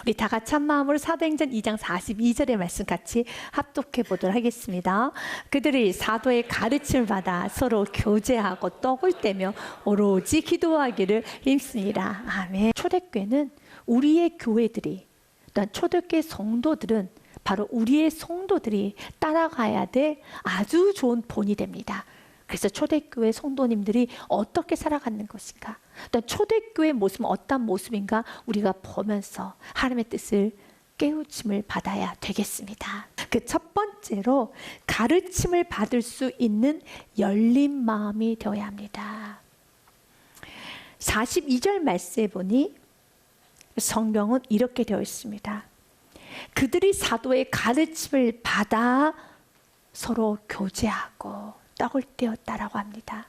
우리 다 같이 한 마음으로 사도행전 2장 42절의 말씀 같이 합독해 보도록 하겠습니다. 그들이 사도의 가르침을 받아 서로 교제하고 떡을 떼며 오로지 기도하기를 힘쓰니라. 아멘. 초대교회는 우리의 교회들이, 또한 초대교회 성도들은 바로 우리의 성도들이 따라가야 될 아주 좋은 본이 됩니다. 그래서 초대교회 성도님들이 어떻게 살아가는 것인가, 또 초대교회 모습은 어떤 모습인가 우리가 보면서 하나님의 뜻을 깨우침을 받아야 되겠습니다. 그 첫 번째로 가르침을 받을 수 있는 열린 마음이 되어야 합니다. 42절 말씀에 보니 성경은 이렇게 되어 있습니다. 그들이 사도의 가르침을 받아 서로 교제하고 떡을 떼었다라고 합니다.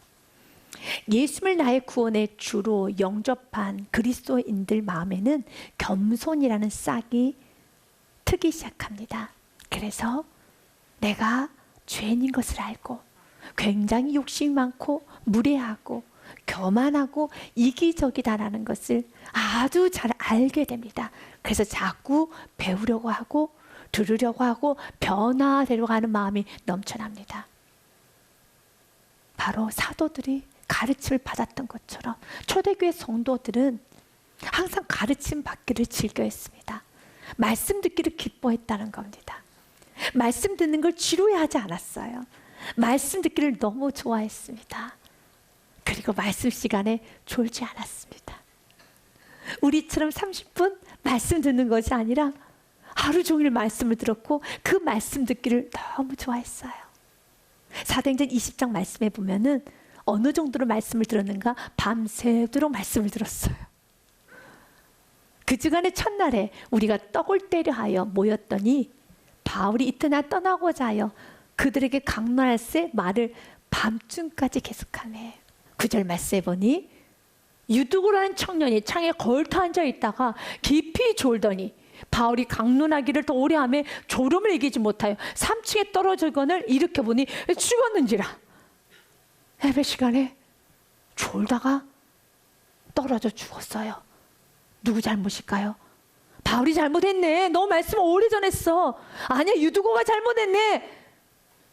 예수를 나의 구원의 주로 영접한 그리스도인들 마음에는 겸손이라는 싹이 트기 시작합니다. 그래서 내가 죄인인 것을 알고 굉장히 욕심이 많고 무례하고 교만하고 이기적이다라는 것을 아주 잘 알게 됩니다. 그래서 자꾸 배우려고 하고 들으려고 하고 변화되려고 하는 마음이 넘쳐납니다. 바로 사도들이 가르침을 받았던 것처럼 초대교회 성도들은 항상 가르침 받기를 즐겨했습니다. 말씀 듣기를 기뻐했다는 겁니다. 말씀 듣는 걸 지루해하지 않았어요. 말씀 듣기를 너무 좋아했습니다. 그리고 말씀 시간에 졸지 않았습니다. 우리처럼 30분 말씀 듣는 것이 아니라 하루 종일 말씀을 들었고 그 말씀 듣기를 너무 좋아했어요. 사도행전 20장 말씀에 보면은 어느 정도로 말씀을 들었는가, 밤새도록 말씀을 들었어요. 그 주간의 첫날에 우리가 떡을 떼려 하여 모였더니 바울이 이튿날 떠나고자 하여 그들에게 강론할세 말을 밤중까지 계속하네. 9절 말씀에 보니 유두고라는 청년이 창에 걸터 앉아 있다가 깊이 졸더니 바울이 강론하기를 더 오래 하며 졸음을 이기지 못하여 3층에 떨어지거늘 일으켜보니 죽었는지라. 예배 시간에 졸다가 떨어져 죽었어요. 누구 잘못일까요? 바울이 잘못했네. 너 말씀 오래전에 했어. 아니야, 유두고가 잘못했네.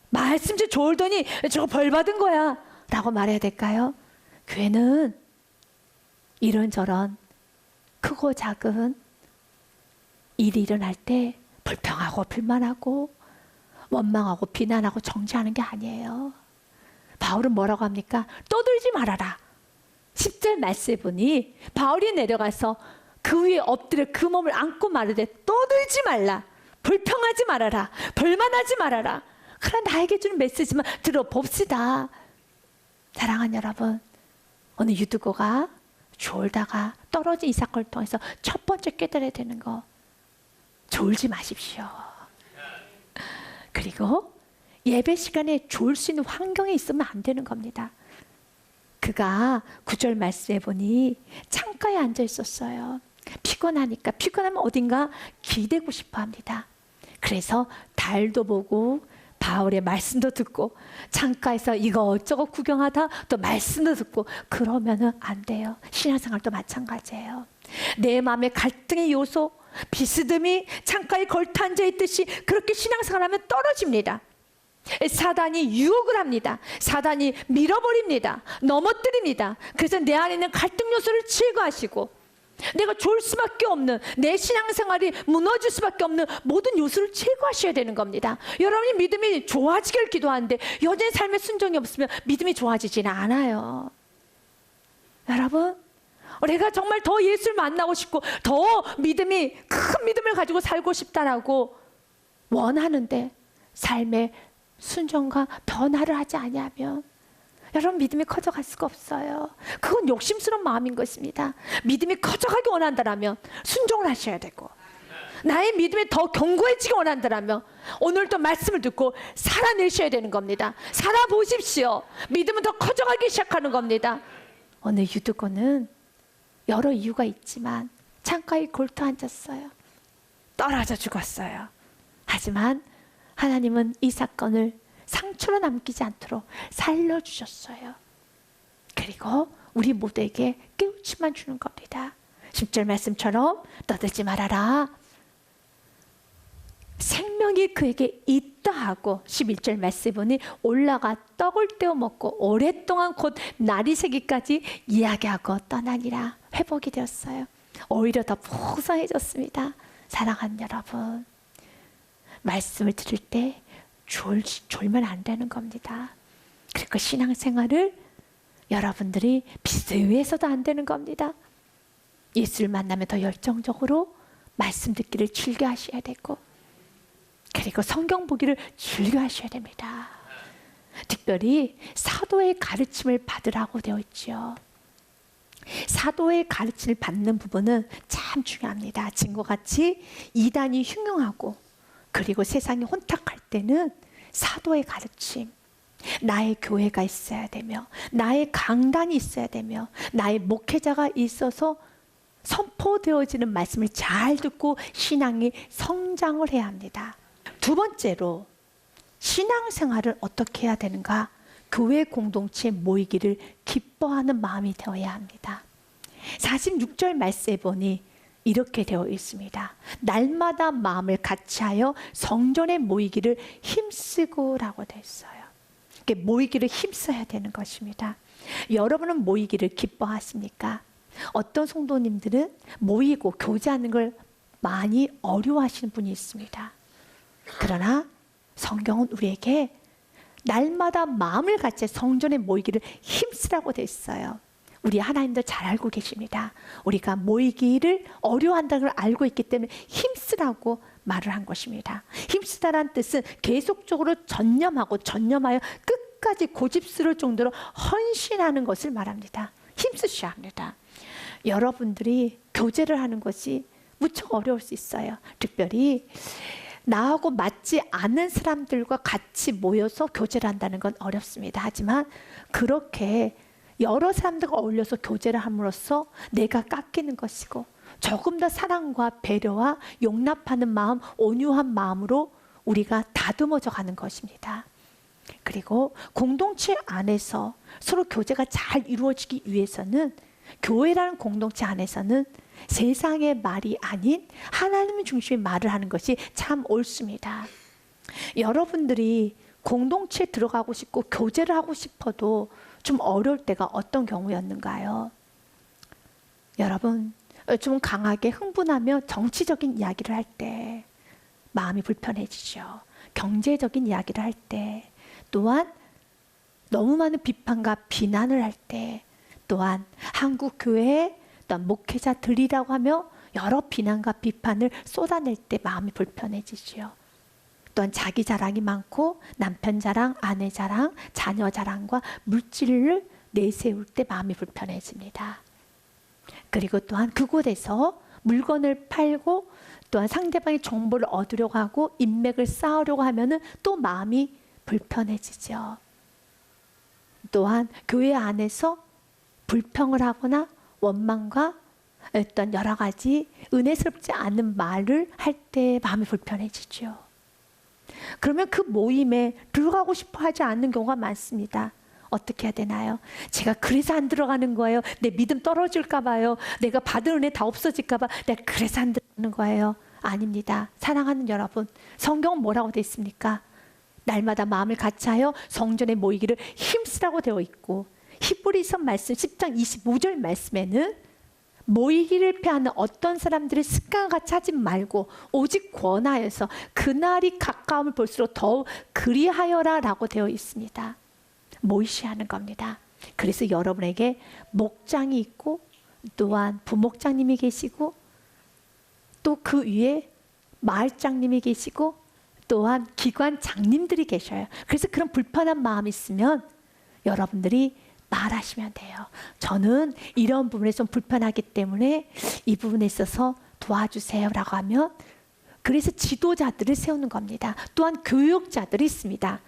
말씀 좀 졸더니 저거 벌 받은 거야 라고 말해야 될까요? 교회는 이런저런 크고 작은 일이 일어날 때 불평하고 불만하고 원망하고 비난하고 정죄하는 게 아니에요. 바울은 뭐라고 합니까? 떠들지 말아라. 10절 말씀에 보니 바울이 내려가서 그 위에 엎드려 그 몸을 안고 말하되 떠들지 말라. 불평하지 말아라. 불만하지 말아라. 그러나 나에게 주는 메시지만 들어봅시다. 사랑하는 여러분, 오늘 유두고가 졸다가 떨어진 이 사건을 통해서 첫 번째 깨달아야 되는 거, 졸지 마십시오. 그리고 예배 시간에 졸 수 있는 환경에 있으면 안 되는 겁니다. 그가 9절 말씀에 보니 창가에 앉아 있었어요. 피곤하니까, 피곤하면 어딘가 기대고 싶어 합니다. 그래서 달도 보고 바울의 말씀도 듣고 창가에서 이것저것 구경하다 또 말씀도 듣고 그러면은 안 돼요. 신앙생활도 마찬가지예요. 내 마음의 갈등의 요소, 비스듬히 창가에 걸터 앉아 있듯이 그렇게 신앙생활하면 떨어집니다. 사단이 유혹을 합니다. 사단이 밀어버립니다. 넘어뜨립니다. 그래서 내 안에 있는 갈등 요소를 제거하시고 내가 졸 수밖에 없는, 내 신앙생활이 무너질 수밖에 없는 모든 요소를 제거하셔야 되는 겁니다. 여러분이 믿음이 좋아지길 기도하는데 여전히 삶에 순종이 없으면 믿음이 좋아지지는 않아요. 여러분, 내가 정말 더 예수를 만나고 싶고 더 믿음이 큰 믿음을 가지고 살고 싶다라고 원하는데 삶의 순종과 변화를 하지 아니하면 여러분 믿음이 커져갈 수가 없어요. 그건 욕심스러운 마음인 것입니다. 믿음이 커져가기 원한다면 순종을 하셔야 되고, 나의 믿음이 더 견고해지기 원한다면 오늘도 말씀을 듣고 살아내셔야 되는 겁니다. 살아보십시오. 믿음은 더 커져가기 시작하는 겁니다. 오늘 유두고는 여러 이유가 있지만 창가에 골터 앉았어요. 떨어져 죽었어요. 하지만 하나님은 이 사건을 상처로 남기지 않도록 살려주셨어요. 그리고 우리 모두에게 깨우침만 주는 겁니다. 10절 말씀처럼 떠들지 말아라. 생명이 그에게 있다 하고 11절 말씀에 보니 올라가 떡을 떼어 먹고 오랫동안 곧 날이 새기까지 이야기하고 떠나니라. 회복이 되었어요. 오히려 더 풍성해졌습니다. 사랑하는 여러분, 말씀을 들을 때 졸면 안 되는 겁니다. 그리고 신앙생활을 여러분들이 비스에 위해서도 안 되는 겁니다. 예수를 만나면 더 열정적으로 말씀 듣기를 즐겨 하셔야 되고, 그리고 성경 보기를 즐겨 하셔야 됩니다. 특별히 사도의 가르침을 받으라고 되어 있죠. 사도의 가르침을 받는 부분은 참 중요합니다. 지금과 같이 이단이 흉흉하고 그리고 세상이 혼탁할 때는 사도의 가르침, 나의 교회가 있어야 되며 나의 강단이 있어야 되며 나의 목회자가 있어서 선포되어지는 말씀을 잘 듣고 신앙이 성장을 해야 합니다. 두 번째로 신앙생활을 어떻게 해야 되는가? 교회 공동체에 모이기를 기뻐하는 마음이 되어야 합니다. 46절 말씀에 보니 이렇게 되어 있습니다. 날마다 마음을 같이하여 성전에 모이기를 힘쓰고 라고 되어 있어요. 모이기를 힘써야 되는 것입니다. 여러분은 모이기를 기뻐하십니까? 어떤 성도님들은 모이고 교제하는 걸 많이 어려워하시는 분이 있습니다. 그러나 성경은 우리에게 날마다 마음을 같이 성전에 모이기를 힘쓰라고 되어 있어요. 우리 하나님도 잘 알고 계십니다. 우리가 모이기를 어려워한다는 걸 알고 있기 때문에 힘쓰라고 말을 한 것입니다. 힘쓰다란 뜻은 계속적으로 전념하여 끝까지 고집스러울 정도로 헌신하는 것을 말합니다. 힘쓰셔야 합니다. 여러분들이 교제를 하는 것이 무척 어려울 수 있어요. 특별히 나하고 맞지 않는 사람들과 같이 모여서 교제를 한다는 건 어렵습니다. 하지만 그렇게 여러 사람들과 어울려서 교제를 함으로써 내가 깎이는 것이고 조금 더 사랑과 배려와 용납하는 마음, 온유한 마음으로 우리가 다듬어져 가는 것입니다. 그리고 공동체 안에서 서로 교제가 잘 이루어지기 위해서는 교회라는 공동체 안에서는 세상의 말이 아닌 하나님 중심의 말을 하는 것이 참 옳습니다. 여러분들이 공동체에 들어가고 싶고 교제를 하고 싶어도 좀 어려울 때가 어떤 경우였는가요? 여러분, 좀 강하게 흥분하며 정치적인 이야기를 할 때 마음이 불편해지죠. 경제적인 이야기를 할 때, 또한 너무 많은 비판과 비난을 할 때, 또한 한국 교회에 또한 목회자들이라고 하며 여러 비난과 비판을 쏟아낼 때 마음이 불편해지죠. 또한 자기 자랑이 많고 남편 자랑, 아내 자랑, 자녀 자랑과 물질을 내세울 때 마음이 불편해집니다. 그리고 또한 그곳에서 물건을 팔고 또한 상대방의 정보를 얻으려고 하고 인맥을 쌓으려고 하면은 또 마음이 불편해지죠. 또한 교회 안에서 불평을 하거나 원망과 어떤 여러 가지 은혜스럽지 않은 말을 할 때 마음이 불편해지죠. 그러면 그 모임에 들어가고 싶어 하지 않는 경우가 많습니다. 어떻게 해야 되나요? 제가 그래서 안 들어가는 거예요. 내 믿음 떨어질까 봐요. 내가 받은 은혜 다 없어질까 봐 내가 그래서 안 들어가는 거예요. 아닙니다. 사랑하는 여러분, 성경은 뭐라고 되어 있습니까? 날마다 마음을 같이하여 성전에 모이기를 힘쓰라고 되어 있고, 히브리서 말씀 10장 25절 말씀에는 모이기를 패하는 어떤 사람들의 습관과 같이 하지 말고 오직 권하여서 그날이 가까움을 볼수록 더욱 그리하여라 라고 되어 있습니다. 모이셔야 하는 겁니다. 그래서 여러분에게 목장이 있고 또한 부목장님이 계시고 또 그 위에 마을장님이 계시고 또한 기관장님들이 계셔요. 그래서 그런 불편한 마음이 있으면 여러분들이 말하시면 돼요. 저는 이런 부분에 좀 불편하기 때문에 이 부분에 있어서 도와주세요 라고 하면, 그래서 지도자들을 세우는 겁니다. 또한 교육자들이 있습니다.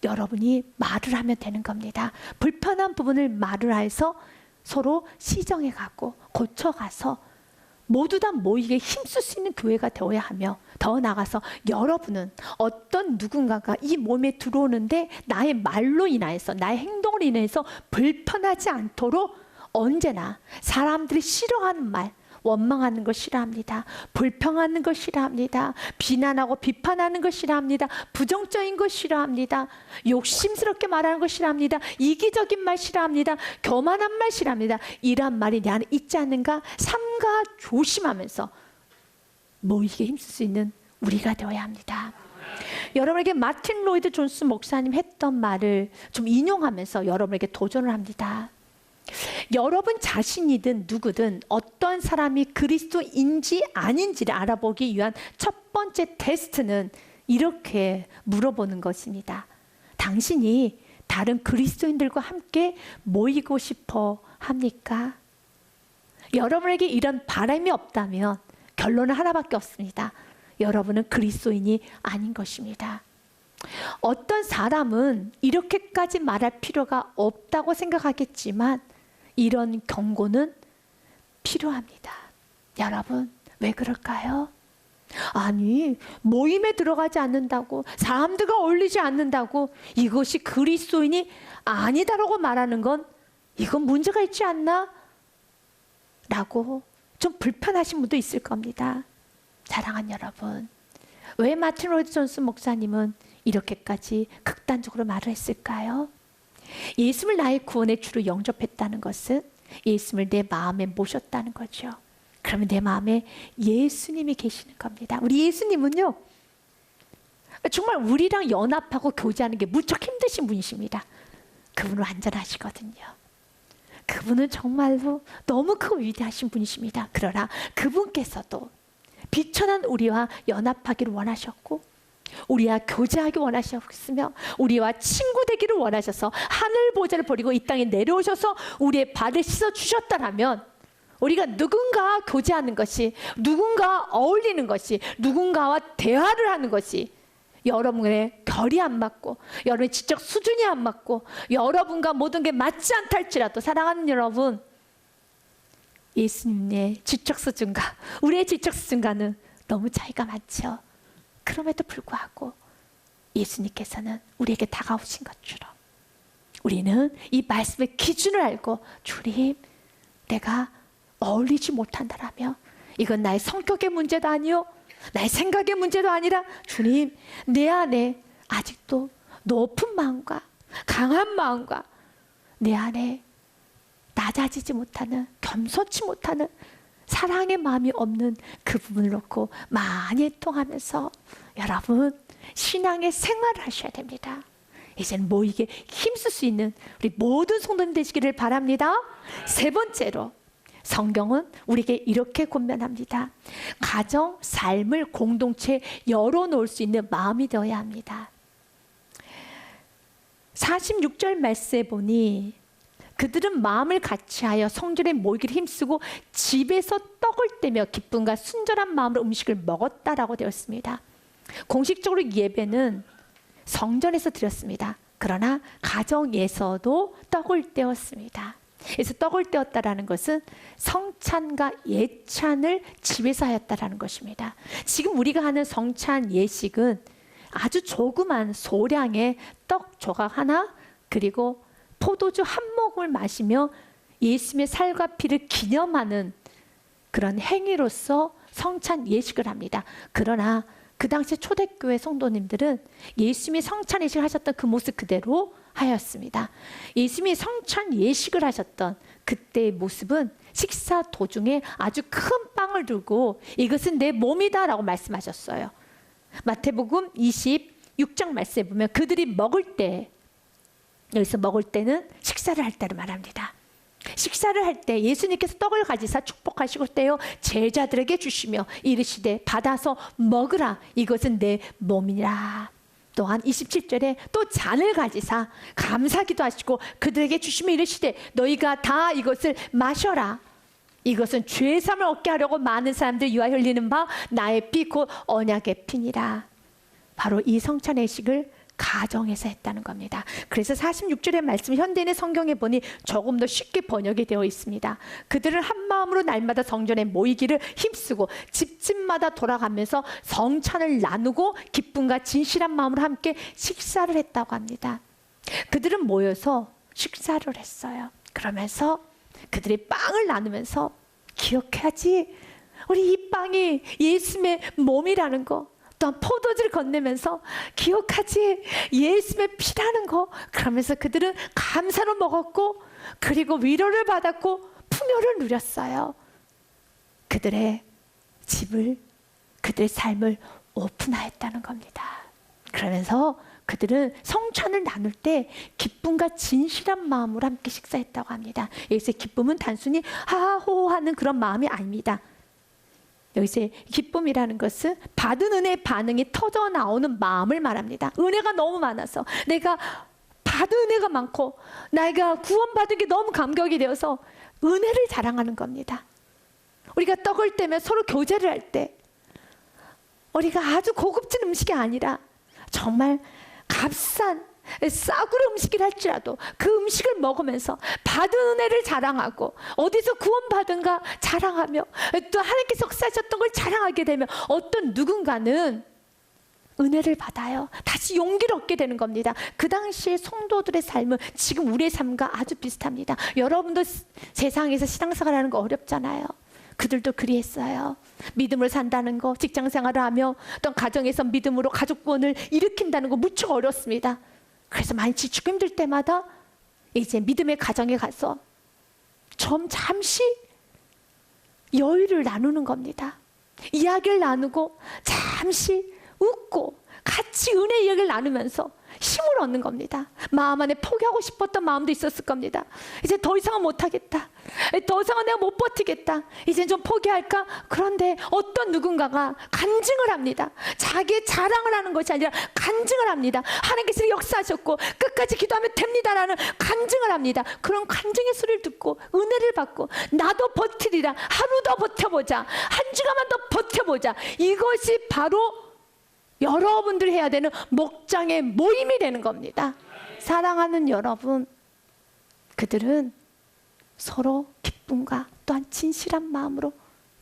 여러분이 말을 하면 되는 겁니다. 불편한 부분을 말을 해서 서로 시정해 가고 고쳐가서 모두 다 모이게 힘쓸 수 있는 교회가 되어야 하며, 더 나아가서 여러분은 어떤 누군가가 이 몸에 들어오는데 나의 말로 인하여서 나의 행동으로 인해서 불편하지 않도록 언제나 사람들이 싫어하는 말, 원망하는 거 싫어합니다. 불평하는 거 싫어합니다. 비난하고 비판하는 거 싫어합니다. 부정적인 거 싫어합니다. 욕심스럽게 말하는 거 싫어합니다. 이기적인 말 싫어합니다. 교만한 말 싫어합니다. 이런 말이 내 안에 있지 않는가 삼가 조심하면서 모이게 힘쓸 수 있는 우리가 되어야 합니다. 여러분에게 마틴 로이드 존스 목사님 했던 말을 좀 인용하면서 여러분에게 도전을 합니다. 여러분 자신이든 누구든 어떤 사람이 그리스도인지 아닌지를 알아보기 위한 첫 번째 테스트는 이렇게 물어보는 것입니다. 당신이 다른 그리스도인들과 함께 모이고 싶어 합니까? 여러분에게 이런 바람이 없다면 결론은 하나밖에 없습니다. 여러분은 그리스도인이 아닌 것입니다. 어떤 사람은 이렇게까지 말할 필요가 없다고 생각하겠지만 이런 경고는 필요합니다. 여러분, 왜 그럴까요? 아니, 모임에 들어가지 않는다고, 사람들과 어울리지 않는다고 이것이 그리스도인이 아니다라고 말하는 건 이건 문제가 있지 않나? 라고 좀 불편하신 분도 있을 겁니다. 사랑하는 여러분, 왜 마틴 로이드 존스 목사님은 이렇게까지 극단적으로 말을 했을까요? 예수를 나의 구원의 주로 영접했다는 것은 예수를 내 마음에 모셨다는 거죠. 그러면 내 마음에 예수님이 계시는 겁니다. 우리 예수님은요, 정말 우리랑 연합하고 교제하는 게 무척 힘드신 분이십니다. 그분은 완전하시거든요. 그분은 정말로 너무 크고 위대하신 분이십니다. 그러나 그분께서도 비천한 우리와 연합하기를 원하셨고 우리와 교제하기 원하셨으며 우리와 친구 되기를 원하셔서 하늘 보좌를 버리고 이 땅에 내려오셔서 우리의 발을 씻어 주셨다라면 우리가 누군가와 교제하는 것이, 누군가와 어울리는 것이, 누군가와 대화를 하는 것이 여러분의 결이 안 맞고 여러분의 지적 수준이 안 맞고 여러분과 모든 게 맞지 않다 할지라도 사랑하는 여러분, 예수님의 지적 수준과 우리의 지적 수준과는 너무 차이가 많죠. 그럼에도 불구하고 예수님께서는 우리에게 다가오신 것처럼 우리는 이 말씀의 기준을 알고 주님, 내가 어울리지 못한다라며 이건 나의 성격의 문제도 아니요, 나의 생각의 문제도 아니라 주님, 내 안에 아직도 높은 마음과 강한 마음과 내 안에 낮아지지 못하는, 겸손치 못하는 사랑의 마음이 없는 그 부분을 놓고 많이 통하면서 여러분 신앙의 생활을 하셔야 됩니다. 이제는 모이게 힘쓸 수 있는 우리 모든 성도님 되시기를 바랍니다. 세 번째로 성경은 우리에게 이렇게 권면합니다. 가정, 삶을 공동체에 열어놓을 수 있는 마음이 되어야 합니다. 46절 말씀에 보니 그들은 마음을 같이하여 성전에 모이기를 힘쓰고 집에서 떡을 떼며 기쁨과 순전한 마음으로 음식을 먹었다라고 되어 있습니다. 공식적으로 예배는 성전에서 드렸습니다. 그러나 가정에서도 떡을 떼었습니다. 그래서 떡을 떼었다라는 것은 성찬과 예찬을 집에서 하였다라는 것입니다. 지금 우리가 하는 성찬 예식은 아주 조그만 소량의 떡 조각 하나 그리고 포도주 한 모금을 마시며 예수님의 살과 피를 기념하는 그런 행위로서 성찬 예식을 합니다. 그러나 그 당시 초대교회 성도님들은 예수님이 성찬 예식을 하셨던 그 모습 그대로 하였습니다. 예수님이 성찬 예식을 하셨던 그때의 모습은 식사 도중에 아주 큰 빵을 들고 이것은 내 몸이다 라고 말씀하셨어요. 마태복음 26장 말씀에 보면 그들이 먹을 때, 여기서 먹을 때는 식사를 할 때를 말합니다. 식사를 할 때 예수님께서 떡을 가지사 축복하시고 떼어 제자들에게 주시며 이르시되 받아서 먹으라, 이것은 내 몸이라. 또한 27절에 또 잔을 가지사 감사기도 하시고 그들에게 주시며 이르시되 너희가 다 이것을 마셔라, 이것은 죄사함을 얻게 하려고 많은 사람들 위하여 흘리는 바 나의 피 곧 언약의 피니라. 바로 이 성찬 예식을 가정에서 했다는 겁니다. 그래서 46절의 말씀 현대인의 성경에 보니 조금 더 쉽게 번역이 되어 있습니다. 그들은 한 마음으로 날마다 성전에 모이기를 힘쓰고 집집마다 돌아가면서 성찬을 나누고 기쁨과 진실한 마음으로 함께 식사를 했다고 합니다. 그들은 모여서 식사를 했어요. 그러면서 그들이 빵을 나누면서 기억해야지, 우리 이 빵이 예수님의 몸이라는 거, 또한 포도주를 건네면서 기억하지, 예수님의 피라는 거. 그러면서 그들은 감사로 먹었고, 그리고 위로를 받았고 풍요를 누렸어요. 그들의 집을, 그들의 삶을 오픈하였다는 겁니다. 그러면서 그들은 성찬을 나눌 때 기쁨과 진실한 마음으로 함께 식사했다고 합니다. 여기서 기쁨은 단순히 하하호호하는 그런 마음이 아닙니다. 여기서 기쁨이라는 것은 받은 은혜의 반응이 터져 나오는 마음을 말합니다. 은혜가 너무 많아서, 내가 받은 은혜가 많고 내가 구원받은 게 너무 감격이 되어서 은혜를 자랑하는 겁니다. 우리가 떡을 떼며 서로 교제를 할 때, 우리가 아주 고급진 음식이 아니라 정말 값싼 싸구려 음식이라 할지라도 그 음식을 먹으면서 받은 은혜를 자랑하고, 어디서 구원받은가 자랑하며, 또 하나님께서 역사하셨던 걸 자랑하게 되면 어떤 누군가는 은혜를 받아요. 다시 용기를 얻게 되는 겁니다. 그 당시의 성도들의 삶은 지금 우리의 삶과 아주 비슷합니다. 여러분도 세상에서 신앙생활하는 거 어렵잖아요. 그들도 그리했어요. 믿음을 산다는 거, 직장생활을 하며 또 가정에서 믿음으로 가족 구원을 일으킨다는 거 무척 어렵습니다. 그래서 많이 지치고 힘들 때마다 이제 믿음의 가정에 가서 잠시 여유를 나누는 겁니다. 이야기를 나누고 잠시 웃고 같이 은혜 이야기를 나누면서 힘을 얻는 겁니다. 마음 안에 포기하고 싶었던 마음도 있었을 겁니다. 이제 더 이상은 못하겠다, 더 이상은 내가 못 버티겠다, 이제 좀 포기할까? 그런데 어떤 누군가가 간증을 합니다. 자기의 자랑을 하는 것이 아니라 간증을 합니다. 하나님께서 역사하셨고 끝까지 기도하면 됩니다라는 간증을 합니다. 그런 간증의 소리를 듣고 은혜를 받고, 나도 버티리라, 하루 더 버텨보자, 한 주간만 더 버텨보자. 이것이 바로 여러분들이 해야 되는 목장의 모임이 되는 겁니다. 사랑하는 여러분, 그들은 서로 기쁨과 또한 진실한 마음으로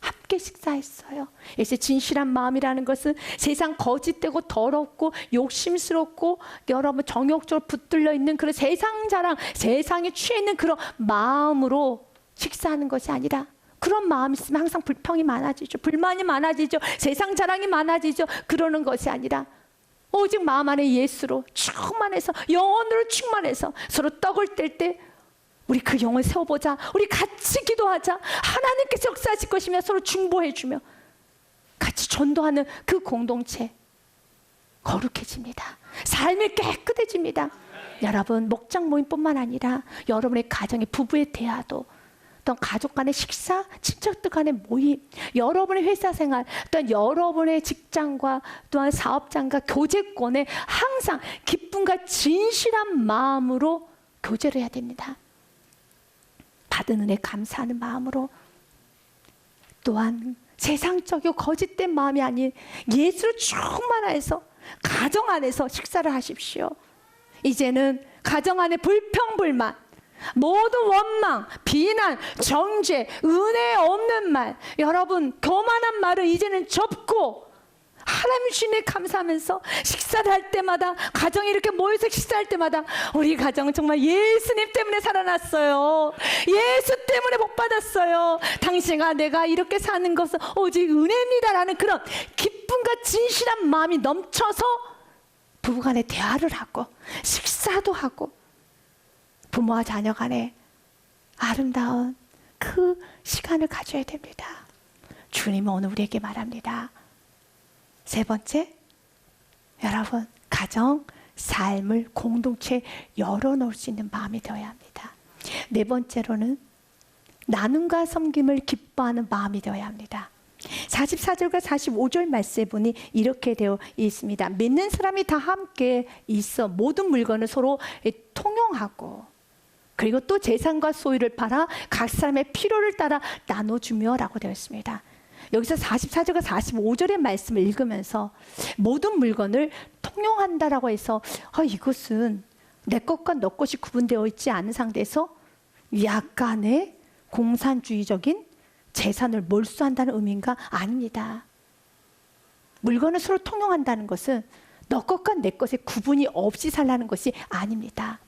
함께 식사했어요. 이제 진실한 마음이라는 것은 세상 거짓되고 더럽고 욕심스럽고 여러분 정욕적으로 붙들려 있는 그런 세상 자랑, 세상에 취해 있는 그런 마음으로 식사하는 것이 아니라, 그런 마음이 있으면 항상 불평이 많아지죠. 불만이 많아지죠. 세상 자랑이 많아지죠. 그러는 것이 아니라 오직 마음 안에 예수로 충만해서, 영혼으로 충만해서 서로 떡을 뗄 때 우리 그 영을 세워보자, 우리 같이 기도하자, 하나님께서 역사하실 것이며 서로 중보해주며 같이 전도하는 그 공동체 거룩해집니다. 삶이 깨끗해집니다. 여러분, 목장 모임뿐만 아니라 여러분의 가정의 부부의 대화도, 또 가족 간의 식사, 친척들 간의 모임, 여러분의 회사 생활, 또한 여러분의 직장과 또한 사업장과 교제권에 항상 기쁨과 진실한 마음으로 교제를 해야 됩니다. 받은 은혜 감사하는 마음으로, 또한 세상적이고 거짓된 마음이 아닌 예수를 충만해서 가정 안에서 식사를 하십시오. 이제는 가정 안에 불평불만, 모든 원망, 비난, 정죄, 은혜 없는 말, 여러분 교만한 말을 이제는 접고 하나님 주님에 감사하면서 식사를 할 때마다, 가정이 이렇게 모여서 식사할 때마다 우리 가정은 정말 예수님 때문에 살아났어요. 예수 때문에 복 받았어요. 당신과 내가 이렇게 사는 것은 오직 은혜입니다라는 그런 기쁨과 진실한 마음이 넘쳐서 부부간에 대화를 하고 식사도 하고 부모와 자녀 간에 아름다운 그 시간을 가져야 됩니다. 주님은 오늘 우리에게 말합니다. 세 번째, 여러분 가정, 삶을 공동체에 열어놓을 수 있는 마음이 되어야 합니다. 네 번째로는 나눔과 섬김을 기뻐하는 마음이 되어야 합니다. 44절과 45절 말씀에 보니 이렇게 되어 있습니다. 믿는 사람이 다 함께 있어 모든 물건을 서로 통용하고, 그리고 또 재산과 소유를 팔아 각 사람의 필요를 따라 나눠주며 라고 되어 있습니다. 여기서 44절과 45절의 말씀을 읽으면서 모든 물건을 통용한다라고 해서 이것은 내 것과 너 것이 구분되어 있지 않은 상태에서 약간의 공산주의적인 재산을 몰수한다는 의미인가? 아닙니다. 물건을 서로 통용한다는 것은 너 것과 내 것의 구분이 없이 살라는 것이 아닙니다.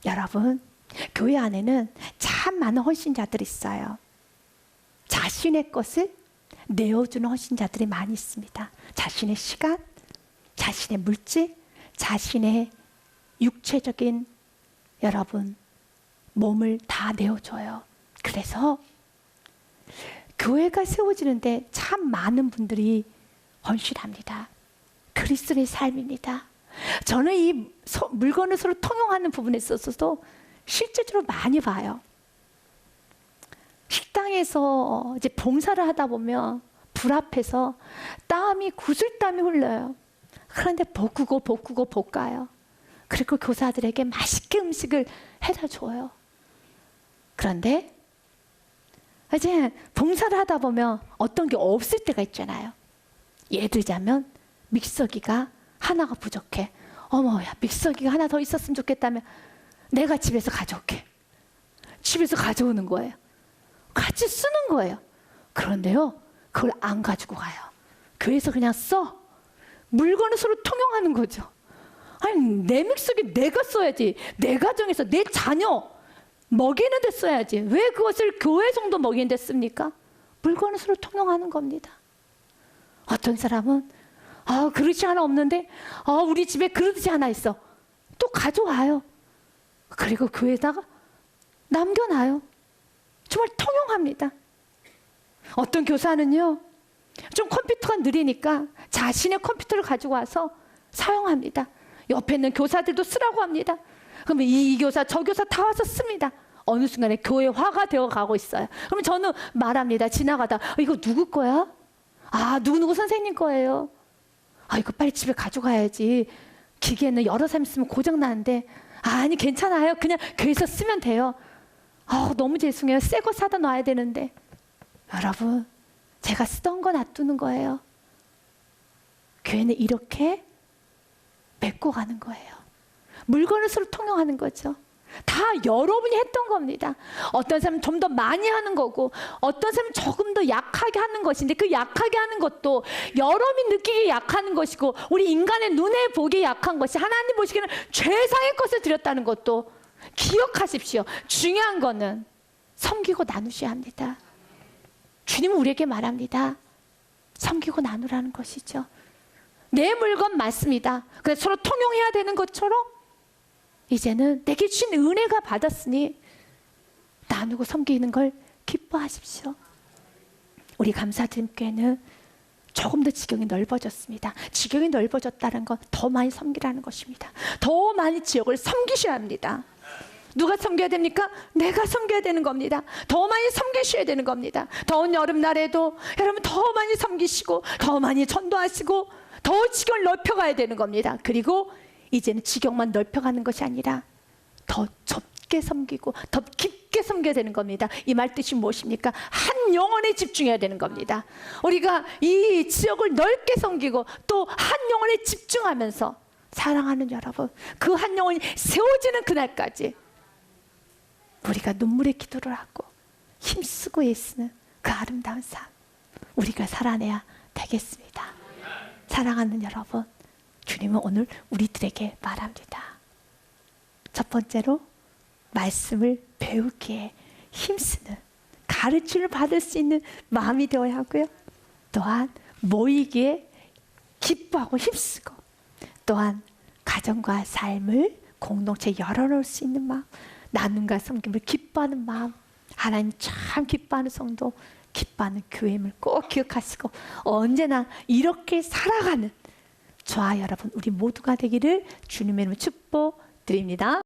여러분, 교회 안에는 참 많은 헌신자들이 있어요. 자신의 것을 내어주는 헌신자들이 많이 있습니다. 자신의 시간, 자신의 물질, 자신의 육체적인 여러분 몸을 다 내어줘요. 그래서 교회가 세워지는데 참 많은 분들이 헌신합니다. 그리스도의 삶입니다. 저는 이 물건을 서로 통용하는 부분에 있어서도 실제적으로 많이 봐요. 식당에서 이제 봉사를 하다 보면 불 앞에서 땀이 구슬땀이 흘러요. 그런데 볶고 볶아요. 그리고 교사들에게 맛있게 음식을 해다 줘요. 그런데 이제 봉사를 하다 보면 어떤 게 없을 때가 있잖아요. 예를 들자면 믹서기가 하나가 부족해. 어머야, 믹서기가 하나 더 있었으면 좋겠다면 내가 집에서 가져올게. 집에서 가져오는 거예요. 같이 쓰는 거예요. 그런데요, 그걸 안 가지고 가요. 교회에서 그냥 써. 물건을 서로 통용하는 거죠. 아니, 내 믹서기 내가 써야지. 내 가정에서 내 자녀 먹이는 데 써야지. 왜 그것을 교회 정도 먹이는 데 씁니까? 물건을 서로 통용하는 겁니다. 어떤 사람은 그릇이 하나 없는데 우리 집에 그릇이 하나 있어. 또 가져와요. 그리고 교회에다가 남겨놔요. 정말 통용합니다. 어떤 교사는요, 좀 컴퓨터가 느리니까 자신의 컴퓨터를 가지고 와서 사용합니다. 옆에 있는 교사들도 쓰라고 합니다. 그러면 이 교사 저 교사 다 와서 씁니다. 어느 순간에 교회화가 되어 가고 있어요. 그러면 저는 말합니다. 지나가다 이거 누구 거야? 누구 선생님 거예요. 이거 빨리 집에 가져가야지. 기계는 여러 사람 쓰면 고장 나는데. 아니, 괜찮아요. 그냥 교회에서 쓰면 돼요. 너무 죄송해요. 새 거 사다 놔야 되는데. 여러분, 제가 쓰던 거 놔두는 거예요. 교회는 이렇게 맺고 가는 거예요. 물건을 서로 통용하는 거죠. 다 여러분이 했던 겁니다. 어떤 사람은 좀 더 많이 하는 거고, 어떤 사람은 조금 더 약하게 하는 것인데, 그 약하게 하는 것도 여러분이 느끼기에 약하는 것이고, 우리 인간의 눈에 보기에 약한 것이 하나님 보시기에는 최상의 것을 드렸다는 것도 기억하십시오. 중요한 거는 섬기고 나누셔야 합니다. 주님은 우리에게 말합니다. 섬기고 나누라는 것이죠. 내 물건 맞습니다. 그래서 서로 통용해야 되는 것처럼 이제는 내게 주신 은혜가 받았으니 나누고 섬기는 걸 기뻐하십시오. 우리 감사드림교회는 조금 더 지경이 넓어졌습니다. 지경이 넓어졌다는 건 더 많이 섬기라는 것입니다. 더 많이 지역을 섬기셔야 합니다. 누가 섬겨야 됩니까? 내가 섬겨야 되는 겁니다. 더 많이 섬기셔야 되는 겁니다. 더운 여름날에도 여러분 더 많이 섬기시고 더 많이 전도하시고 더 지경을 넓혀가야 되는 겁니다. 그리고 이제는 지경만 넓혀가는 것이 아니라 더 좁게 섬기고 더 깊게 섬겨야 되는 겁니다. 이 말 뜻이 무엇입니까? 한 영혼에 집중해야 되는 겁니다. 우리가 이 지역을 넓게 섬기고 또 한 영혼에 집중하면서 사랑하는 여러분, 그 한 영혼이 세워지는 그날까지 우리가 눈물의 기도를 하고 힘쓰고 애쓰는 그 아름다운 삶, 우리가 살아내야 되겠습니다. 사랑하는 여러분, 주님은 오늘 우리들에게 말합니다. 첫 번째로 말씀을 배우기에 힘쓰는, 가르침을 받을 수 있는 마음이 되어야 하고요. 또한 모이기에 기뻐하고 힘쓰고, 또한 가정과 삶을 공동체에 열어놓을 수 있는 마음, 나눔과 섬김을 기뻐하는 마음, 하나님 참 기뻐하는 성도, 기뻐하는 교회임을 꼭 기억하시고 언제나 이렇게 살아가는 저와 여러분 우리 모두가 되기를 주님의 이름으로 축복드립니다.